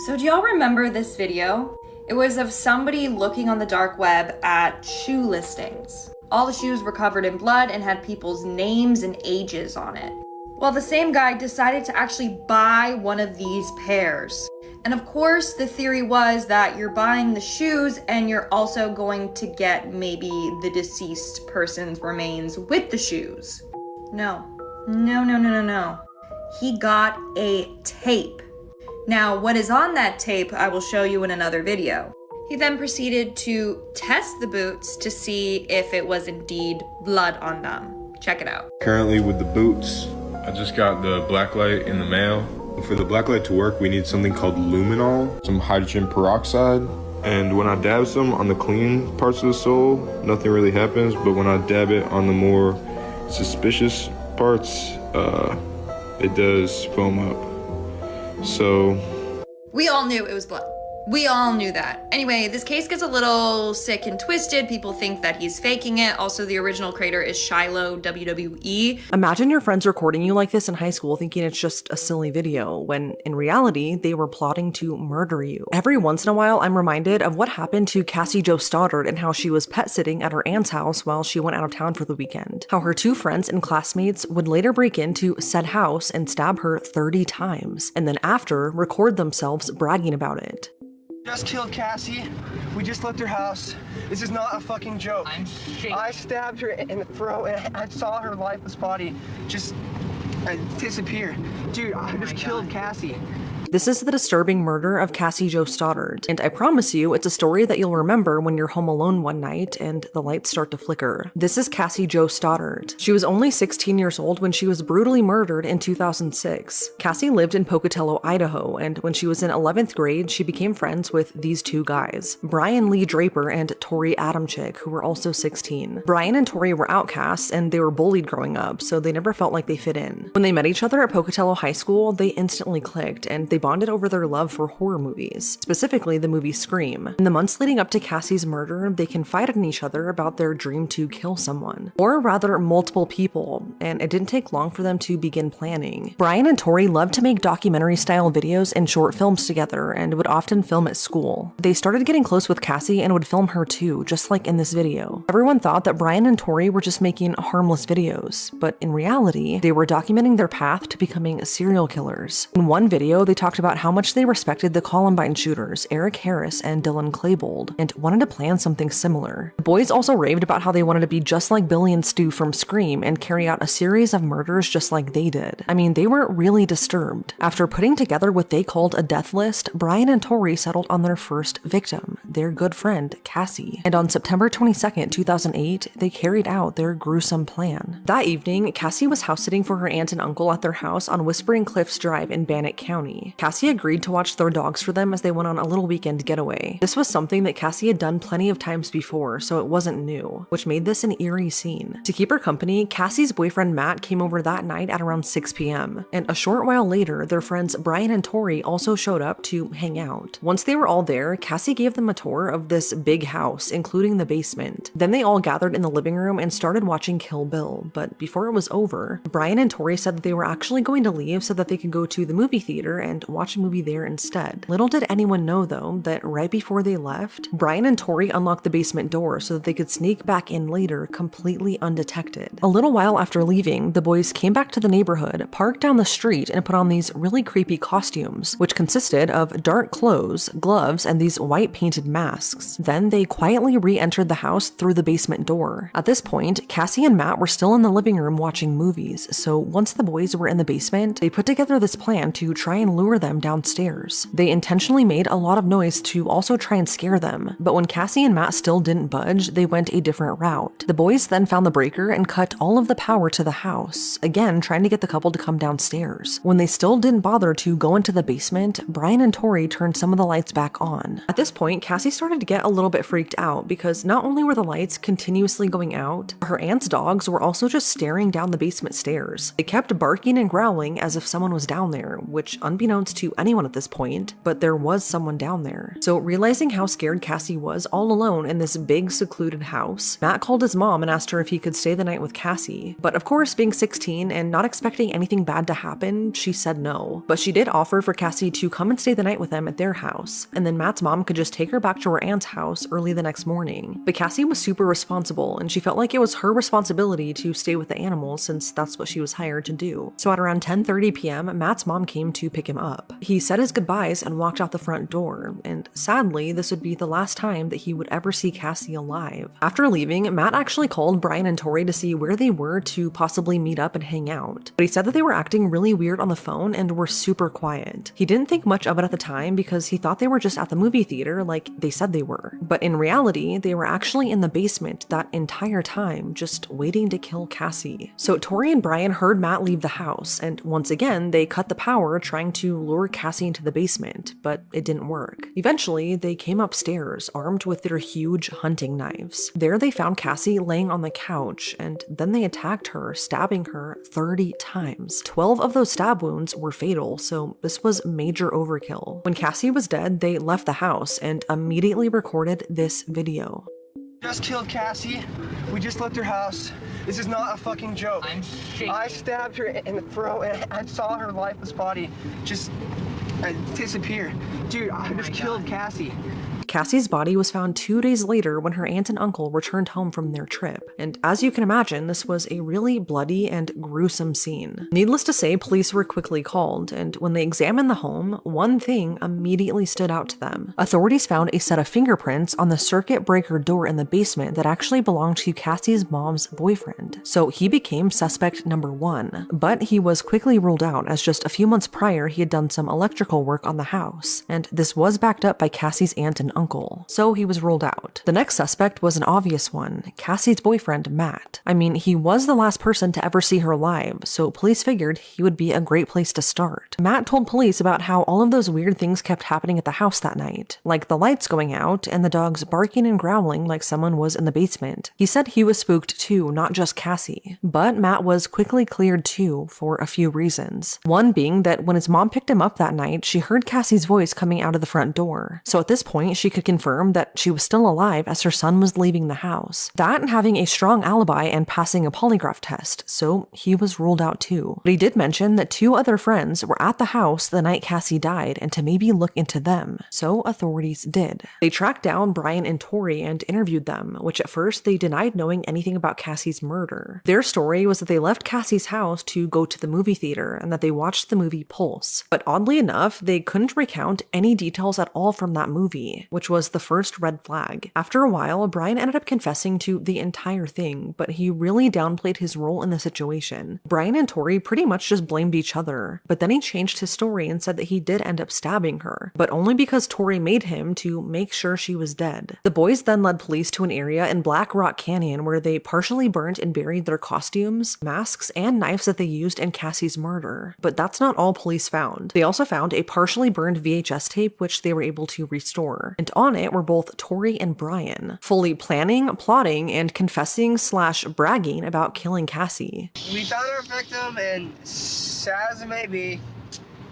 So do y'all remember this video? It was of somebody looking on the dark web at shoe listings. All the shoes were covered in blood and had people's names and ages on it. Well, the same guy decided to actually buy one of these pairs. And of course, the theory was that you're buying the shoes and you're also going to get maybe the deceased person's remains with the shoes. No. He got a tape. Now, what is on that tape, I will show you in another video. He then proceeded to test the boots to see if it was indeed blood on them. Check it out. Currently with the boots, I just got the blacklight in the mail. For the blacklight to work, we need something called luminol, some hydrogen peroxide. And when I dab some on the clean parts of the sole, nothing really happens. But when I dab it on the more suspicious parts, it does foam up. So we all knew it was blood. We all knew that. Anyway, this case gets a little sick and twisted. People think that he's faking it. Also, the original creator is Shiloh WWE. Imagine your friends recording you like this in high school thinking it's just a silly video, when in reality, they were plotting to murder you. Every once in a while, I'm reminded of what happened to Cassie Jo Stoddard and how she was pet sitting at her aunt's house while she went out of town for the weekend. How her two friends and classmates would later break into said house and stab her 30 times, and then after, record themselves bragging about it. Just killed Cassie. We just left her house. This is not a fucking joke. I'm shaking. I stabbed her in the throat and I saw her lifeless body just disappear. Dude, I just killed Cassie. This is the disturbing murder of Cassie Jo Stoddard, and I promise you it's a story that you'll remember when you're home alone one night and the lights start to flicker. This is Cassie Jo Stoddard. She was only 16 years old when she was brutally murdered in 2006. Cassie lived in Pocatello, Idaho, and when she was in 11th grade, she became friends with these two guys, Brian Lee Draper and Tori Adamczyk, who were also 16. Brian and Tori were outcasts and they were bullied growing up, so they never felt like they fit in. When they met each other at Pocatello High School, they instantly clicked, and they bonded over their love for horror movies, specifically the movie Scream. In the months leading up to Cassie's murder, they confided in each other about their dream to kill someone, or rather multiple people, and it didn't take long for them to begin planning. Brian and Tori loved to make documentary-style videos and short films together and would often film at school. They started getting close with Cassie and would film her too, just like in this video. Everyone thought that Brian and Tori were just making harmless videos, but in reality, they were documenting their path to becoming serial killers. In one video, they talked about how much they respected the Columbine shooters, Eric Harris and Dylan Klebold, and wanted to plan something similar. The boys also raved about how they wanted to be just like Billy and Stu from Scream and carry out a series of murders just like they did. I mean, they were really disturbed. After putting together what they called a death list, Brian and Tori settled on their first victim, their good friend, Cassie. And on September 22nd, 2008, they carried out their gruesome plan. That evening, Cassie was house sitting for her aunt and uncle at their house on Whispering Cliffs Drive in Bannock County. Cassie agreed to watch their dogs for them as they went on a little weekend getaway. This was something that Cassie had done plenty of times before, so it wasn't new, which made this an eerie scene. To keep her company, Cassie's boyfriend Matt came over that night at around 6 p.m., and a short while later, their friends Brian and Tori also showed up to hang out. Once they were all there, Cassie gave them a tour of this big house, including the basement. Then they all gathered in the living room and started watching Kill Bill, but before it was over, Brian and Tori said that they were actually going to leave so that they could go to the movie theater and watch a movie there instead. Little did anyone know though, that right before they left, Brian and Tori unlocked the basement door so that they could sneak back in later completely undetected. A little while after leaving, the boys came back to the neighborhood, parked down the street, and put on these really creepy costumes, which consisted of dark clothes, gloves, and these white painted masks. Then they quietly re-entered the house through the basement door. At this point, Cassie and Matt were still in the living room watching movies, so once the boys were in the basement, they put together this plan to try and lure them downstairs. They intentionally made a lot of noise to also try and scare them, but when Cassie and Matt still didn't budge, they went a different route. The boys then found the breaker and cut all of the power to the house, again trying to get the couple to come downstairs. When they still didn't bother to go into the basement, Brian and Tori turned some of the lights back on. At this point, Cassie Cassie started to get a little bit freaked out because not only were the lights continuously going out, her aunt's dogs were also just staring down the basement stairs. They kept barking and growling as if someone was down there, which unbeknownst to anyone at this point, but there was someone down there. So realizing how scared Cassie was all alone in this big secluded house, Matt called his mom and asked her if he could stay the night with Cassie. But of course, being 16 and not expecting anything bad to happen, she said no. But she did offer for Cassie to come and stay the night with them at their house, and then Matt's mom could just take her back to her aunt's house early the next morning. But Cassie was super responsible, and she felt like it was her responsibility to stay with the animals since that's what she was hired to do. So at around 10:30 p.m., Matt's mom came to pick him up. He said his goodbyes and walked out the front door, and sadly, this would be the last time that he would ever see Cassie alive. After leaving, Matt actually called Brian and Tori to see where they were to possibly meet up and hang out. But he said that they were acting really weird on the phone and were super quiet. He didn't think much of it at the time because he thought they were just at the movie theater like they said they were. But in reality, they were actually in the basement that entire time, just waiting to kill Cassie. So Tori and Brian heard Matt leave the house, and once again, they cut the power trying to lure Cassie into the basement, but it didn't work. Eventually, they came upstairs, armed with their huge hunting knives. There they found Cassie laying on the couch, and then they attacked her, stabbing her 30 times. 12 of those stab wounds were fatal, so this was major overkill. When Cassie was dead, they left the house and immediately recorded this video. Just killed Cassie. We just left her house. This is not a fucking joke. I'm shaking. I stabbed her in the throat and I saw her lifeless body just disappear. Dude, I just killed Cassie. Cassie's body was found 2 days later when her aunt and uncle returned home from their trip, and as you can imagine, this was a really bloody and gruesome scene. Needless to say, police were quickly called, and when they examined the home, one thing immediately stood out to them. Authorities found a set of fingerprints on the circuit breaker door in the basement that actually belonged to Cassie's mom's boyfriend, so he became suspect number 1. But he was quickly ruled out as just a few months prior he had done some electrical work on the house, and this was backed up by Cassie's aunt and uncle, so he was ruled out. The next suspect was an obvious one, Cassie's boyfriend, Matt. I mean, he was the last person to ever see her live, so police figured he would be a great place to start. Matt told police about how all of those weird things kept happening at the house that night, like the lights going out and the dogs barking and growling like someone was in the basement. He said he was spooked too, not just Cassie. But Matt was quickly cleared too, for a few reasons. One being that when his mom picked him up that night, she heard Cassie's voice coming out of the front door. So at this point, she could confirm that she was still alive as her son was leaving the house. That and having a strong alibi and passing a polygraph test, so he was ruled out too. But he did mention that 2 other friends were at the house the night Cassie died and to maybe look into them, so authorities did. They tracked down Brian and Tori and interviewed them, which at first they denied knowing anything about Cassie's murder. Their story was that they left Cassie's house to go to the movie theater and that they watched the movie Pulse. But oddly enough, they couldn't recount any details at all from that movie, which was the first red flag. After a while, Brian ended up confessing to the entire thing, but he really downplayed his role in the situation. Brian and Tori pretty much just blamed each other, but then he changed his story and said that he did end up stabbing her, but only because Tori made him to make sure she was dead. The boys then led police to an area in Black Rock Canyon where they partially burnt and buried their costumes, masks, and knives that they used in Cassie's murder. But that's not all police found. They also found a partially burned VHS tape which they were able to restore, and on it were both Tori and Brian, fully planning, plotting, and confessing/bragging about killing Cassie. We found our victim, and sad as it may be,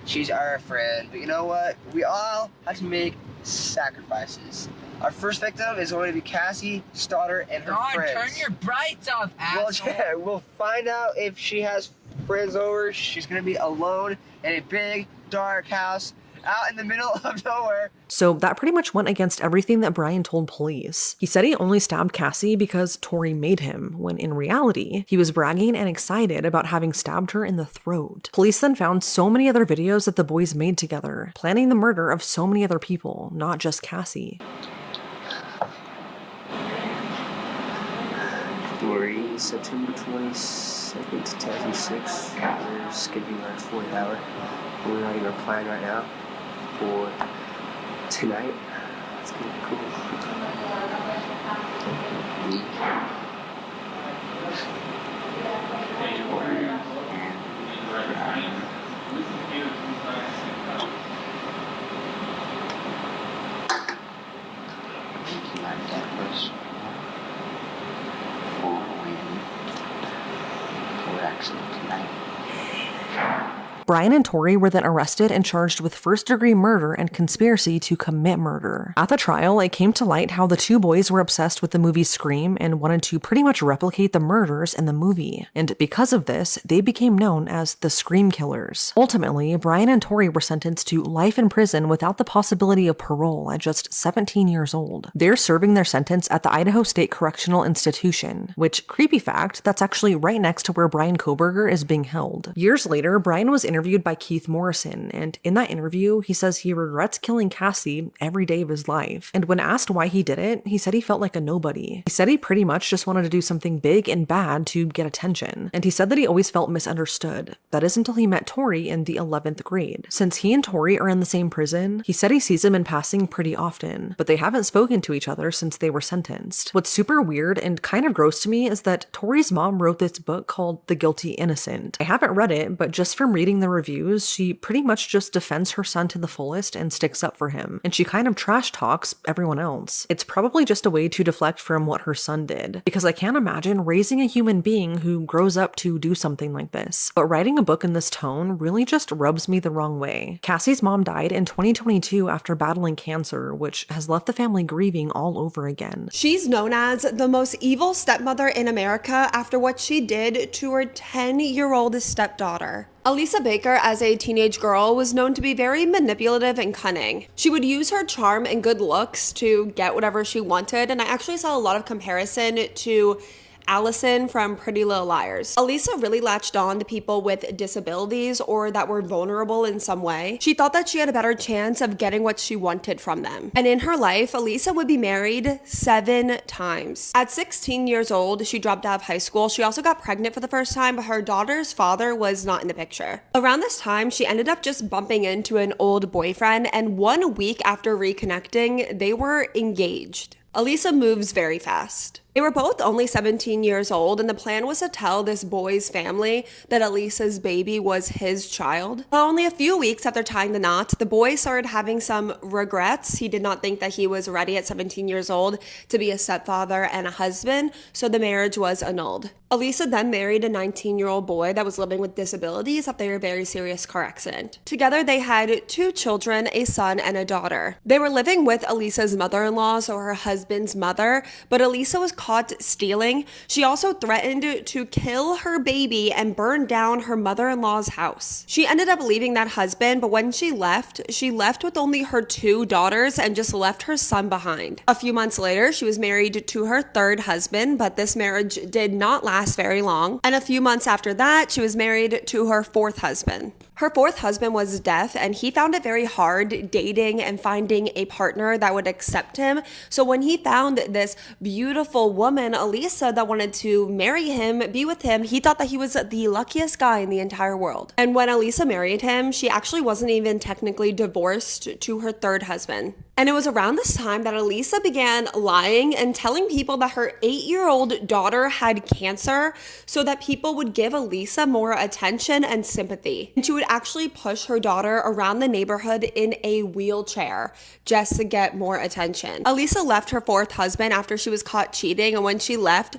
she's our friend. But you know what? We all have to make sacrifices. Our first victim is going to be Cassie Stoddard and her God, friends. turn your brights off, asshole. Well, yeah, we'll find out if she has friends over. She's going to be alone in a big, dark house out in the middle of nowhere. So that pretty much went against everything that Brian told police. He said he only stabbed Cassie because Tori made him, when in reality, he was bragging and excited about having stabbed her in the throat. Police then found so many other videos that the boys made together, planning the murder of so many other people, not just Cassie. Story, September 22nd, 2006. We're skipping our 4th hour. We're writing our plan right now for tonight. It's gonna be cool. my dad was or when we're actually tonight. Brian and Tori were then arrested and charged with first-degree murder and conspiracy to commit murder. At the trial, it came to light how the two boys were obsessed with the movie Scream and wanted to pretty much replicate the murders in the movie. And because of this, they became known as the Scream Killers. Ultimately, Brian and Tori were sentenced to life in prison without the possibility of parole at just 17 years old. They're serving their sentence at the Idaho State Correctional Institution, which, creepy fact, that's actually right next to where Bryan Kohberger is being held. Years later, Brian was interviewed by Keith Morrison, and in that interview, he says he regrets killing Cassie every day of his life. And when asked why he did it, he said he felt like a nobody. He said he pretty much just wanted to do something big and bad to get attention. And he said that he always felt misunderstood. That is until he met Tori in the 11th grade. Since he and Tori are in the same prison, he said he sees him in passing pretty often, but they haven't spoken to each other since they were sentenced. What's super weird and kind of gross to me is that Tori's mom wrote this book called The Guilty Innocent. I haven't read it, but just from reading the reviews, she pretty much just defends her son to the fullest and sticks up for him, and she kind of trash talks everyone else. It's probably just a way to deflect from what her son did, because I can't imagine raising a human being who grows up to do something like this. But writing a book in this tone really just rubs me the wrong way. Cassie's mom died in 2022 after battling cancer, which has left the family grieving all over again. She's known as the most evil stepmother in America after what she did to her 10-year-old stepdaughter. Alisa Baker, as a teenage girl, was known to be very manipulative and cunning. She would use her charm and good looks to get whatever she wanted, and I actually saw a lot of comparison to Allison from Pretty Little Liars. Alisa really latched on to people with disabilities or that were vulnerable in some way. She thought that she had a better chance of getting what she wanted from them. And in her life, Alisa would be married 7 times. At 16 years old, she dropped out of high school. She also got pregnant for the first time, but her daughter's father was not in the picture. Around this time, she ended up just bumping into an old boyfriend, and 1 week after reconnecting, they were engaged. Alisa moves very fast. They were both only 17 years old, and the plan was to tell this boy's family that Alisa's baby was his child. But only a few weeks after tying the knot, the boy started having some regrets. He did not think that he was ready at 17 years old to be a stepfather and a husband, so the marriage was annulled. Alisa then married a 19-year-old boy that was living with disabilities after a very serious car accident. Together, they had 2 children, a son and a daughter. They were living with Alisa's mother-in-law, so her husband's mother, but Alisa was caught stealing. She also threatened to kill her baby and burn down her mother-in-law's house. She ended up leaving that husband, but when she left with only her 2 daughters and just left her son behind. A few months later, she was married to her 3rd husband, but this marriage did not last very long. And a few months after that, she was married to her 4th husband. Her 4th husband was deaf, and he found it very hard dating and finding a partner that would accept him. So when he found this beautiful woman, Alisa, that wanted to marry him, be with him, he thought that he was the luckiest guy in the entire world. And when Alisa married him, she actually wasn't even technically divorced to her 3rd husband. And it was around this time that Alisa began lying and telling people that her 8-year-old daughter had cancer so that people would give Alisa more attention and sympathy. And she would actually push her daughter around the neighborhood in a wheelchair just to get more attention. Alisa left her 4th husband after she was caught cheating, and when she left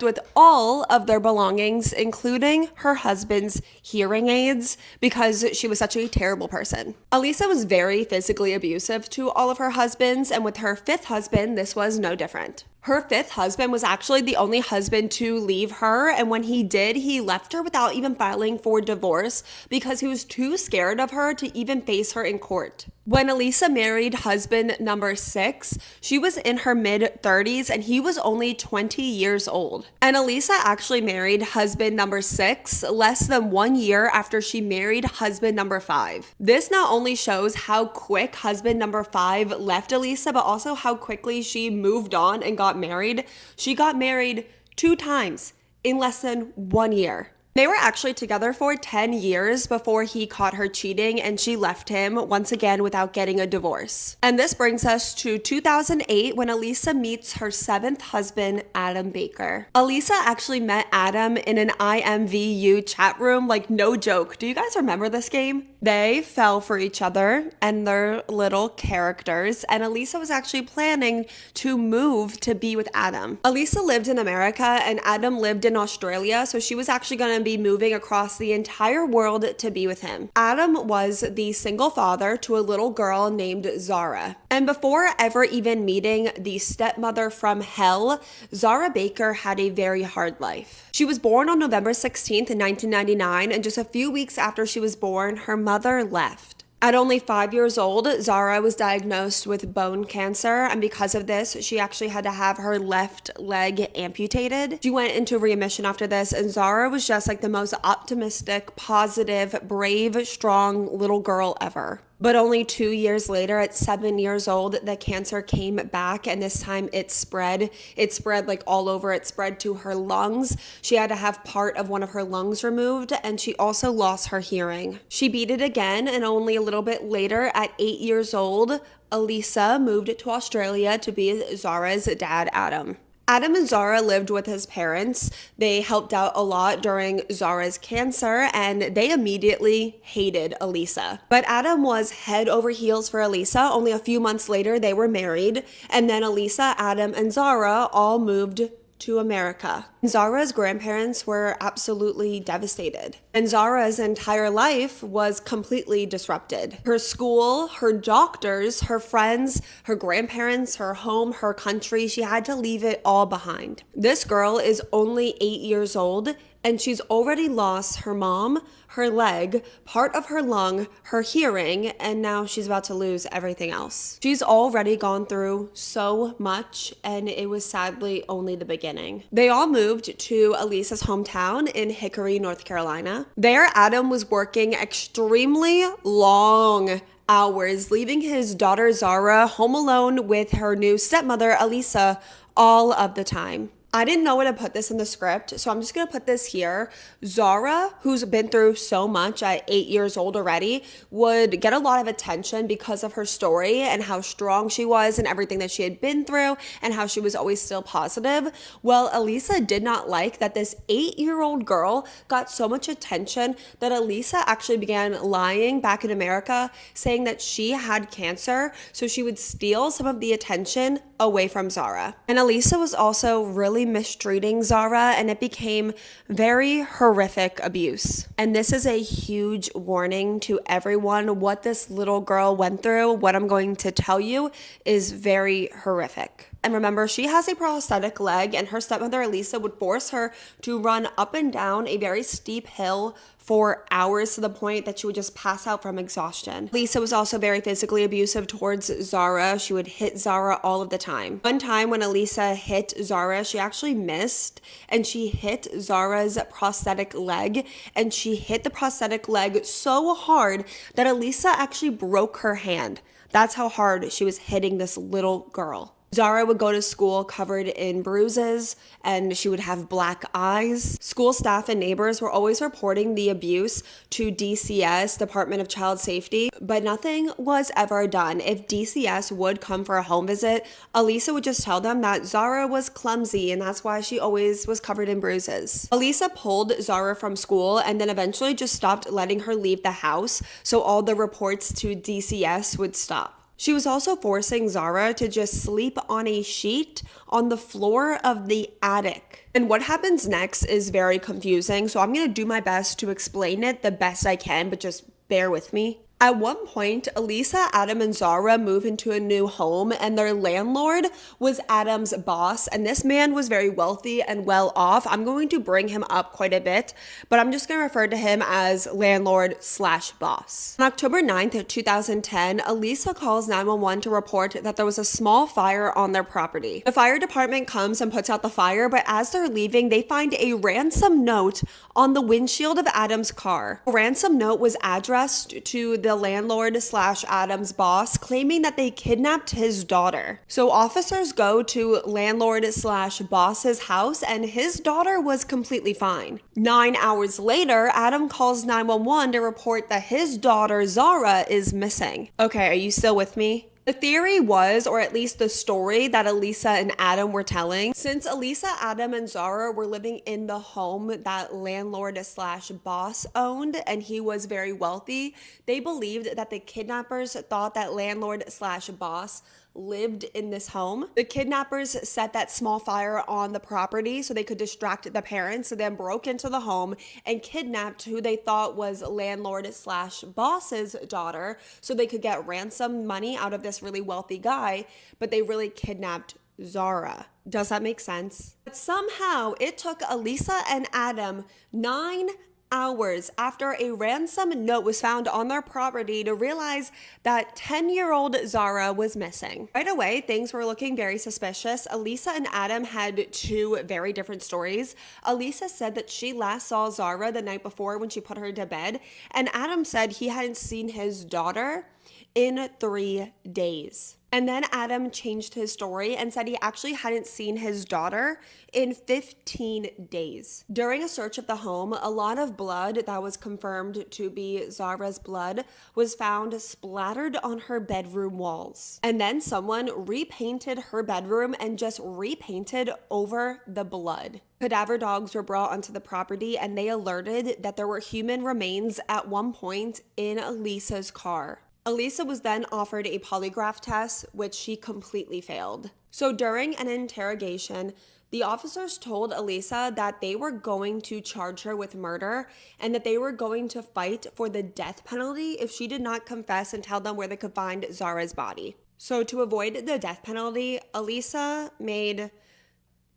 with all of their belongings, including her husband's hearing aids, because she was such a terrible person. Alisa was very physically abusive to all of her husbands, and with her 5th husband, this was no different. Her 5th husband was actually the only husband to leave her, and when he did, he left her without even filing for divorce because he was too scared of her to even face her in court. When Alisa married husband number 6, she was in her mid-30s and he was only 20 years old. And Alisa actually married husband number 6 less than 1 year after she married husband number 5. This not only shows how quick husband number 5 left Alisa, but also how quickly she moved on and got married. She got married 2 times in less than 1 year. They were actually together for 10 years before he caught her cheating, and she left him once again without getting a divorce. And this brings us to 2008 when Alisa meets her 7th husband, Adam Baker. Alisa actually met Adam in an IMVU chat room, like no joke. Do you guys remember this game? They fell for each other and their little characters, and Elisa was actually planning to move to be with Adam. Elisa lived in America and Adam lived in Australia, so she was actually going to be moving across the entire world to be with him. Adam was the single father to a little girl named Zara. And before ever even meeting the stepmother from hell, Zara Baker had a very hard life. She was born on November 16th, 1999, and just a few weeks after she was born, her mother left. At only 5 years old, Zara was diagnosed with bone cancer, and because of this, she actually had to have her left leg amputated. She went into remission after this, and Zara was just like the most optimistic, positive, brave, strong little girl ever. But only 2 years later, at 7 years old, the cancer came back, and this time it spread. It spread like all over. It spread to her lungs. She had to have part of one of her lungs removed, and she also lost her hearing. She beat it again, and only a little bit later, at 8 years old, Elisa moved to Australia to be Zara's dad, Adam. Adam and Zara lived with his parents. They helped out a lot during Zara's cancer, and they immediately hated Elisa. But Adam was head over heels for Elisa. Only a few months later, they were married, and then Elisa, Adam, and Zara all moved to America. Zara's grandparents were absolutely devastated, and Zara's entire life was completely disrupted. Her school, her doctors, her friends, her grandparents, her home, her country, she had to leave it all behind. This girl is only 8 years old, and she's already lost her mom, her leg, part of her lung, her hearing, and now she's about to lose everything else. She's already gone through so much, and it was sadly only the beginning. They all moved to Elisa's hometown in Hickory, North Carolina. There, Adam was working extremely long hours, leaving his daughter Zara home alone with her new stepmother, Elisa, all of the time. I didn't know where to put this in the script, so I'm just going to put this here. Zara, who's been through so much at 8 years old already, would get a lot of attention because of her story and how strong she was and everything that she had been through and how she was always still positive. Well, Elisa did not like that this 8-year-old girl got so much attention that Elisa actually began lying back in America, saying that she had cancer, so she would steal some of the attention away from Zara. And Elisa was also really mistreating Zara, and it became very horrific abuse. And this is a huge warning to everyone. What this little girl went through, what I'm going to tell you, is very horrific. And remember, she has a prosthetic leg, and her stepmother Elisa would force her to run up and down a very steep hill for hours to the point that she would just pass out from exhaustion. Lisa was also very physically abusive towards Zara. She would hit Zara all of the time. One time when Elisa hit Zara, she actually missed, and she hit Zara's prosthetic leg, and she hit the prosthetic leg so hard that Elisa actually broke her hand. That's how hard she was hitting this little girl. Zara would go to school covered in bruises, and she would have black eyes. School staff and neighbors were always reporting the abuse to DCS, Department of Child Safety, but nothing was ever done. If DCS would come for a home visit, Elisa would just tell them that Zara was clumsy, and that's why she always was covered in bruises. Elisa pulled Zara from school and then eventually just stopped letting her leave the house, so all the reports to DCS would stop. She was also forcing Zara to just sleep on a sheet on the floor of the attic. And what happens next is very confusing, so I'm going to do my best to explain it the best I can, but just bear with me. At one point, Elisa, Adam, and Zara move into a new home, and their landlord was Adam's boss, and this man was very wealthy and well off. I'm going to bring him up quite a bit, but I'm just going to refer to him as landlord/boss. On October 9th, 2010, Elisa calls 911 to report that there was a small fire on their property. The fire department comes and puts out the fire, but as they're leaving, they find a ransom note on the windshield of Adam's car. The ransom note was addressed to the landlord/Adam's boss, claiming that they kidnapped his daughter. So officers go to landlord/boss's house, and his daughter was completely fine. 9 hours later, Adam calls 911 to report that his daughter Zara is missing. Okay, are you still with me? The theory was, or at least the story that Elisa and Adam were telling, since Elisa, Adam, and Zara were living in the home that landlord slash boss owned, and he was very wealthy, they believed that the kidnappers thought that landlord slash boss lived in this home. The kidnappers set that small fire on the property so they could distract the parents, then broke into the home and kidnapped who they thought was landlord slash boss's daughter so they could get ransom money out of this really wealthy guy, but they really kidnapped Zara. Does that make sense? But somehow it took Elisa and Adam 9 hours after a ransom note was found on their property to realize that 10-year-old Zara was missing. Right away, things were looking very suspicious. Elisa and Adam had two very different stories. Elisa said that she last saw Zara the night before when she put her to bed, and Adam said he hadn't seen his daughter in 3 days. And then Adam changed his story and said he actually hadn't seen his daughter in 15 days. During a search of the home, a lot of blood that was confirmed to be Zara's blood was found splattered on her bedroom walls. And then someone repainted her bedroom and just repainted over the blood. Cadaver dogs were brought onto the property and they alerted that there were human remains at one point in Elisa's car. Elisa was then offered a polygraph test, which she completely failed. So during an interrogation, the officers told Elisa that they were going to charge her with murder and that they were going to fight for the death penalty if she did not confess and tell them where they could find Zara's body. So to avoid the death penalty, Elisa made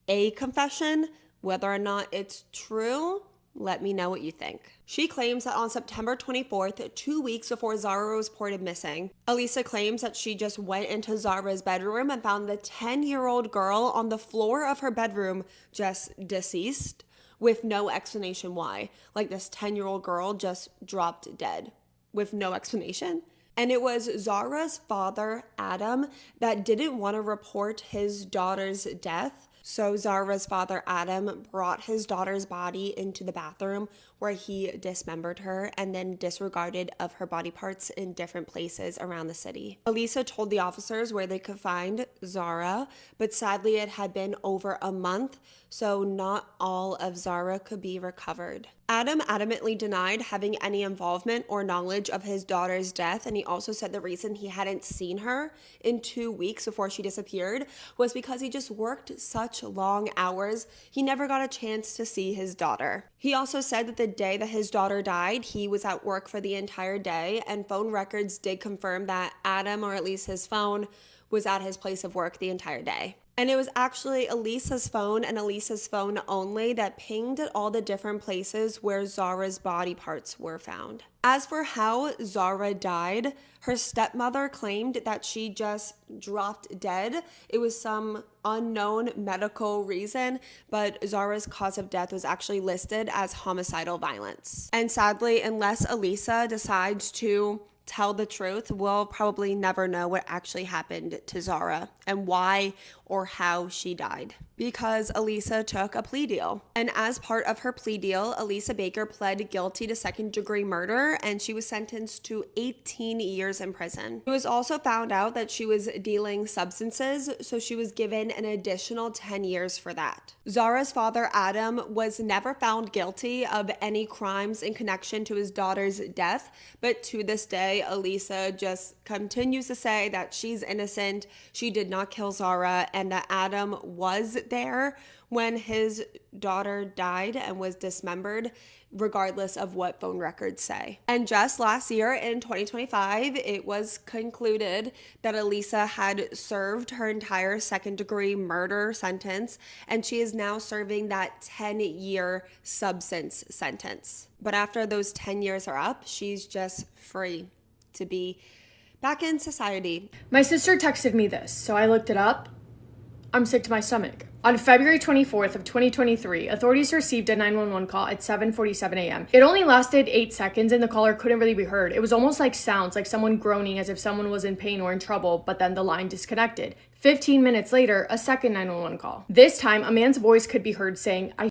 a confession. Whether or not it's true, let me know what you think. She claims that on September 24th, 2 weeks before Zara was reported missing, Elisa claims that she just went into Zara's bedroom and found the 10-year-old girl on the floor of her bedroom just deceased with no explanation why. Like this 10-year-old girl just dropped dead with no explanation. And it was Zara's father, Adam, that didn't want to report his daughter's death. So Zara's father, Adam, brought his daughter's body into the bathroom where he dismembered her and then disregarded of her body parts in different places around the city. Elisa told the officers where they could find Zara, but sadly it had been over a month, so not all of Zara could be recovered. Adam adamantly denied having any involvement or knowledge of his daughter's death, and he also said the reason he hadn't seen her in 2 weeks before she disappeared was because he just worked such long hours, he never got a chance to see his daughter. He also said that the day that his daughter died, he was at work for the entire day, and phone records did confirm that Adam, or at least his phone, was at his place of work the entire day. And it was actually Elisa's phone and Elisa's phone only that pinged at all the different places where Zara's body parts were found. As for how Zara died, her stepmother claimed that she just dropped dead. It was some unknown medical reason, but Zara's cause of death was actually listed as homicidal violence. And sadly, unless Elisa decides to tell the truth, we'll probably never know what actually happened to Zara and why or how she died, because Elisa took a plea deal. And as part of her plea deal, Elisa Baker pled guilty to second-degree murder, and she was sentenced to 18 years in prison. It was also found out that she was dealing substances, so she was given an additional 10 years for that. Zara's father, Adam, was never found guilty of any crimes in connection to his daughter's death, but to this day, Elisa just continues to say that she's innocent, she did not kill Zara, and that Adam was there when his daughter died and was dismembered, regardless of what phone records say. And just last year in 2025, it was concluded that Elisa had served her entire second-degree murder sentence, and she is now serving that 10-year substance sentence. But after those 10 years are up, she's just free to be back in society. My sister texted me this, so I looked it up. I'm sick to my stomach. On February 24th of 2023, authorities received a 911 call at 7:47 a.m. It only lasted 8 seconds and the caller couldn't really be heard. It was almost like sounds, like someone groaning as if someone was in pain or in trouble, but then the line disconnected. 15 minutes later, a second 911 call. This time, a man's voice could be heard saying, "I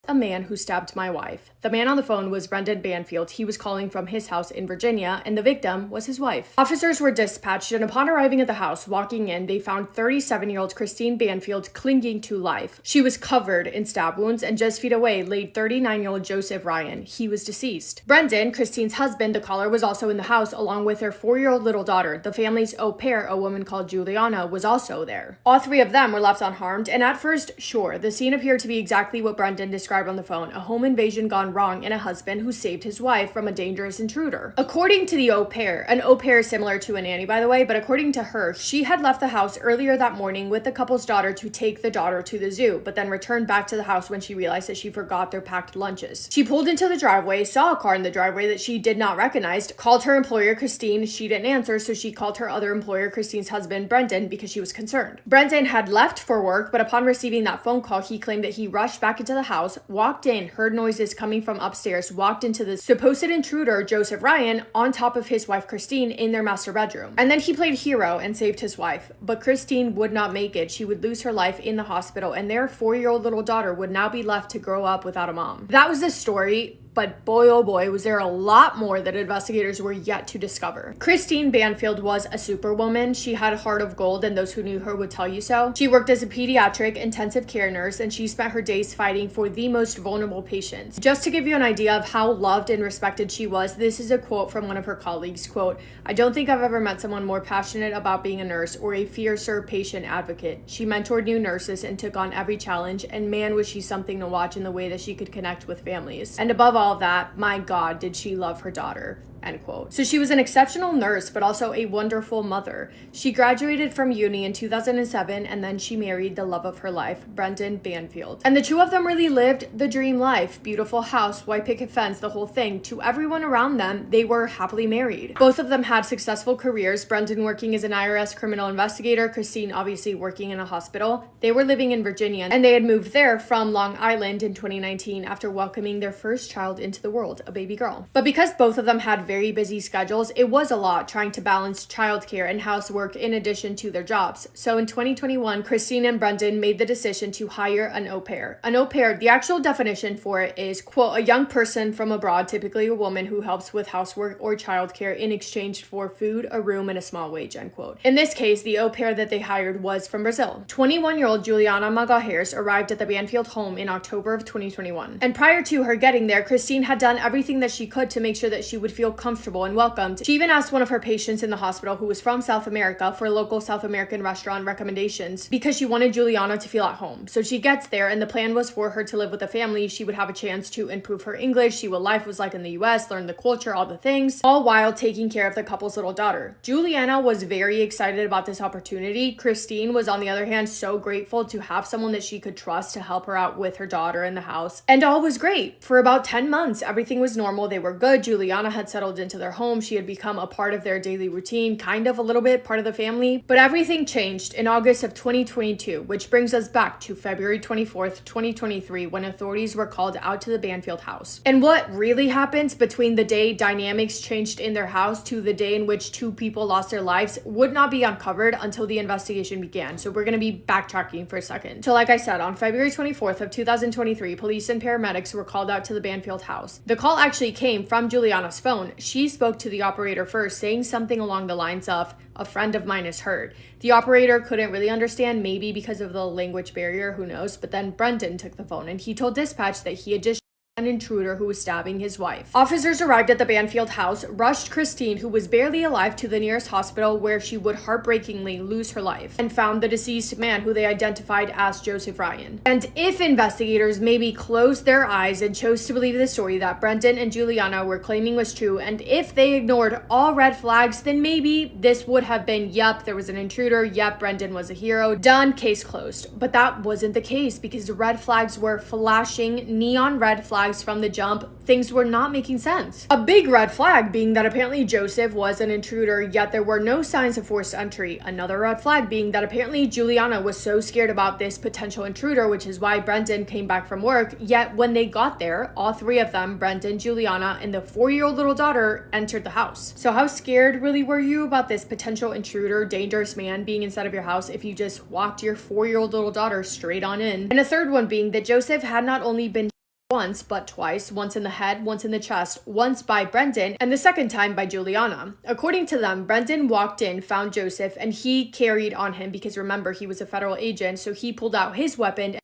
a man who stabbed my wife. The man on the phone was Brendan Banfield. He was calling from his house in Virginia, and the victim was his wife. Officers were dispatched, and upon arriving at the house, walking in, they found 37-year-old Christine Banfield clinging to life. She was covered in stab wounds, and just feet away laid 39-year-old Joseph Ryan. He was deceased. Brendan, Christine's husband, the caller, was also in the house, along with her 4-year-old little daughter. The family's au pair, a woman called Juliana, was also there. All three of them were left unharmed, and at first, sure, the scene appeared to be exactly what Brendan described on the phone, a home invasion gone wrong and a husband who saved his wife from a dangerous intruder. According to the au pair, an au pair is similar to a nanny, by the way, but according to her, she had left the house earlier that morning with the couple's daughter to take the daughter to the zoo, but then returned back to the house when she realized that she forgot their packed lunches. She pulled into the driveway, saw a car in the driveway that she did not recognize, called her employer, Christine. She didn't answer, so she called her other employer, Christine's husband, Brendan, because she was concerned. Brendan had left for work, but upon receiving that phone call, he claimed that he rushed back into the house, walked in, heard noises coming from upstairs, walked into the supposed intruder, Joseph Ryan, on top of his wife, Christine, in their master bedroom. And then he played hero and saved his wife. But Christine would not make it. She would lose her life in the hospital, and their 4-year-old little daughter would now be left to grow up without a mom. That was the story. But boy, oh boy, was there a lot more that investigators were yet to discover. Christine Banfield was a superwoman. She had a heart of gold, and those who knew her would tell you so. She worked as a pediatric intensive care nurse, and she spent her days fighting for the most vulnerable patients. Just to give you an idea of how loved and respected she was, this is a quote from one of her colleagues, quote, "I don't think I've ever met someone more passionate about being a nurse or a fiercer patient advocate. She mentored new nurses and took on every challenge, and man, was she something to watch in the way that she could connect with families. And above all of that, my God, did she love her daughter." End quote. So she was an exceptional nurse, but also a wonderful mother. She graduated from uni in 2007, and then she married the love of her life, Brendan Banfield. And the two of them really lived the dream life. Beautiful house, white picket fence, the whole thing. To everyone around them, they were happily married. Both of them had successful careers, Brendan working as an IRS criminal investigator, Christine obviously working in a hospital. They were living in Virginia, and they had moved there from Long Island in 2019 after welcoming their first child into the world, a baby girl. But because both of them had very busy schedules, it was a lot trying to balance childcare and housework in addition to their jobs. So in 2021, Christine and Brendan made the decision to hire an au pair. An au pair, the actual definition for it is, quote, "a young person from abroad, typically a woman who helps with housework or childcare in exchange for food, a room, and a small wage," end quote. In this case, the au pair that they hired was from Brazil. 21-year-old Juliana Magalhães arrived at the Banfield home in October of 2021. And prior to her getting there, Christine had done everything that she could to make sure that she would feel comfortable and welcomed. She even asked one of her patients in the hospital who was from South America for local South American restaurant recommendations because she wanted Juliana to feel at home. So she gets there, and the plan was for her to live with a family. She would have a chance to improve her English, see what life was like in the US, learn the culture, all the things, all while taking care of the couple's little daughter. Juliana was very excited about this opportunity. Christine was, on the other hand, so grateful to have someone that she could trust to help her out with her daughter in the house. And all was great. For about 10 months, everything was normal. They were good. Juliana had settled into their home. She had become a part of their daily routine, kind of a little bit part of the family. But everything changed in August of 2022, which brings us back to February 24th, 2023, when authorities were called out to the Banfield house. And what really happens between the day dynamics changed in their house to the day in which two people lost their lives would not be uncovered until the investigation began. So we're going to be backtracking for a second. So like I said, on February 24th of 2023, police and paramedics were called out to the Banfield house. The call actually came from Juliana's phone. She spoke to the operator first, saying something along the lines of, "A friend of mine is hurt." The operator couldn't really understand, maybe because of the language barrier, who knows, but then Brendan took the phone and he told dispatch that he had just an intruder who was stabbing his wife. Officers arrived at the Banfield house, rushed Christine, who was barely alive, to the nearest hospital where she would heartbreakingly lose her life, and found the deceased man, who they identified as Joseph Ryan. And if investigators maybe closed their eyes and chose to believe the story that Brendan and Juliana were claiming was true, and if they ignored all red flags, then maybe this would have been, yep, there was an intruder, yep, Brendan was a hero, done, case closed. But that wasn't the case, because the red flags were flashing, neon red flags from the jump. Things were not making sense. A big red flag being that apparently Joseph was an intruder, yet there were no signs of forced entry. Another red flag being that apparently Juliana was so scared about this potential intruder, which is why Brendan came back from work, yet when they got there, all three of them, Brendan, Juliana, and the 4-year-old little daughter, entered the house. So how scared really were you about this potential intruder, dangerous man being inside of your house if you just walked your 4-year-old little daughter straight on in? And a third one being that Joseph had not only been once, but twice, once in the head, once in the chest, once by Brendan, and the second time by Juliana. According to them, Brendan walked in, found Joseph, and he carried on him because remember, he was a federal agent, so he pulled out his weapon and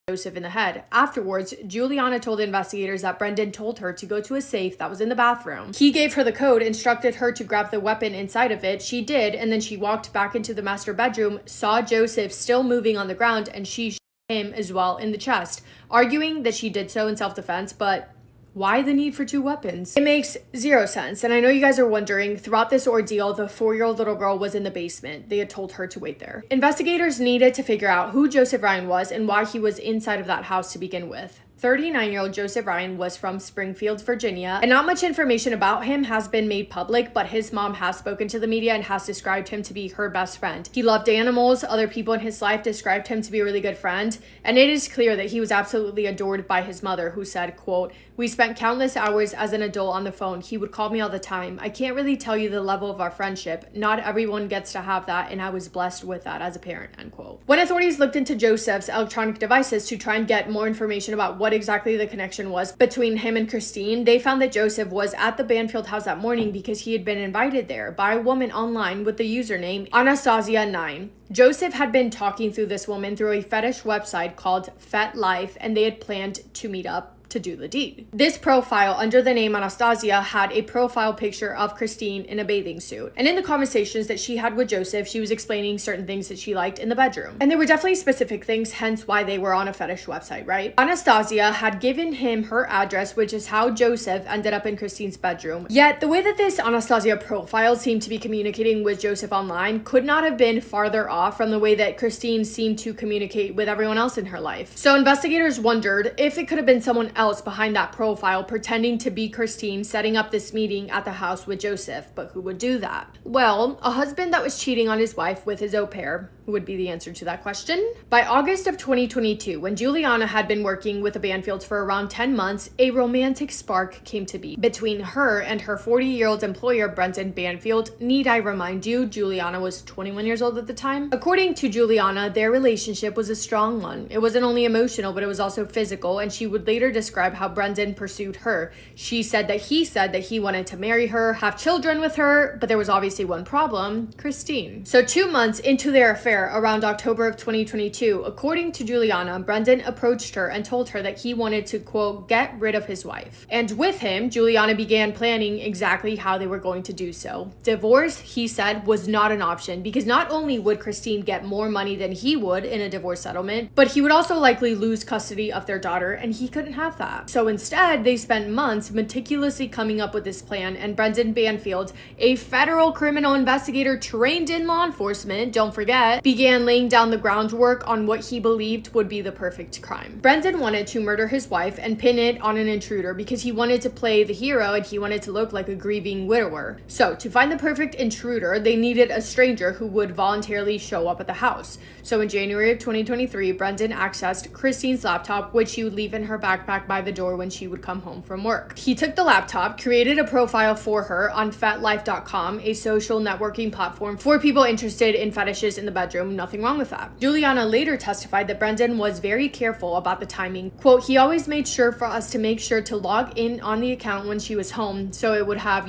Joseph in the head. Afterwards, Juliana told investigators that Brendan told her to go to a safe that was in the bathroom. He gave her the code, instructed her to grab the weapon inside of it. She did, and then she walked back into the master bedroom, saw Joseph still moving on the ground, and she shot him as well in the chest, arguing that she did so in self-defense, but why the need for two weapons? It makes zero sense, and I know you guys are wondering, throughout this ordeal, the 4-year-old little girl was in the basement. They had told her to wait there. Investigators needed to figure out who Joseph Ryan was and why he was inside of that house to begin with. 39-year-old Joseph Ryan was from Springfield, Virginia, and not much information about him has been made public, but his mom has spoken to the media and has described him to be her best friend. He loved animals, other people in his life described him to be a really good friend, and it is clear that he was absolutely adored by his mother, who said, quote, "We spent countless hours as an adult on the phone. He would call me all the time. I can't really tell you the level of our friendship. Not everyone gets to have that, and I was blessed with that as a parent," end quote. When authorities looked into Joseph's electronic devices to try and get more information about what exactly the connection was between him and Christine, they found that Joseph was at the Banfield house that morning because he had been invited there by a woman online with the username Anastasia9. Joseph had been talking through this woman through a fetish website called FetLife, and they had planned to meet up to do the deed. This profile under the name Anastasia had a profile picture of Christine in a bathing suit. And in the conversations that she had with Joseph, she was explaining certain things that she liked in the bedroom. And there were definitely specific things, hence why they were on a fetish website, right? Anastasia had given him her address, which is how Joseph ended up in Christine's bedroom. Yet the way that this Anastasia profile seemed to be communicating with Joseph online could not have been farther off from the way that Christine seemed to communicate with everyone else in her life. So investigators wondered if it could have been someone else behind that profile pretending to be Christine setting up this meeting at the house with Joseph, but who would do that? Well, a husband that was cheating on his wife with his au pair would be the answer to that question. By August of 2022, when Juliana had been working with the Banfields for around 10 months, a romantic spark came to be between her and her 40-year-old employer, Brendan Banfield. Need I remind you, Juliana was 21 years old at the time? According to Juliana, their relationship was a strong one. It wasn't only emotional, but it was also physical, and she would later describe how Brendan pursued her. She said that he wanted to marry her, have children with her, but there was obviously one problem, Christine. So 2 months into their affair, around October of 2022, according to Juliana, Brendan approached her and told her that he wanted to, quote, get rid of his wife. And with him, Juliana began planning exactly how they were going to do so. Divorce, he said, was not an option because not only would Christine get more money than he would in a divorce settlement, but he would also likely lose custody of their daughter, and he couldn't have that. So instead, they spent months meticulously coming up with this plan, and Brendan Banfield, a federal criminal investigator trained in law enforcement, don't forget, began laying down the groundwork on what he believed would be the perfect crime. Brendan wanted to murder his wife and pin it on an intruder because he wanted to play the hero and he wanted to look like a grieving widower. So to find the perfect intruder, they needed a stranger who would voluntarily show up at the house. So in January of 2023, Brendan accessed Christine's laptop, which he would leave in her backpack by the door when she would come home from work. He took the laptop, created a profile for her on FetLife.com, a social networking platform for people interested in fetishes in the bedroom. Nothing wrong with that. Juliana later testified that Brendan was very careful about the timing. Quote, he always made sure for us to make sure to log in on the account when she was home, so it would have,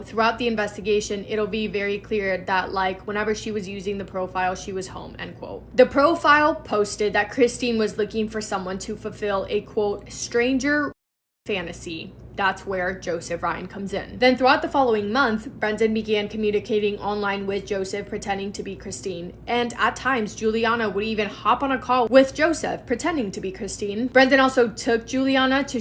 throughout the investigation, it'll be very clear that, like, whenever she was using the profile, she was home, end quote. The profile posted that Christine was looking for someone to fulfill a, quote, stranger fantasy. That's where Joseph Ryan comes in. Then throughout the following month, Brendan began communicating online with Joseph, pretending to be Christine. And at times, Juliana would even hop on a call with Joseph, pretending to be Christine. Brendan also took Juliana to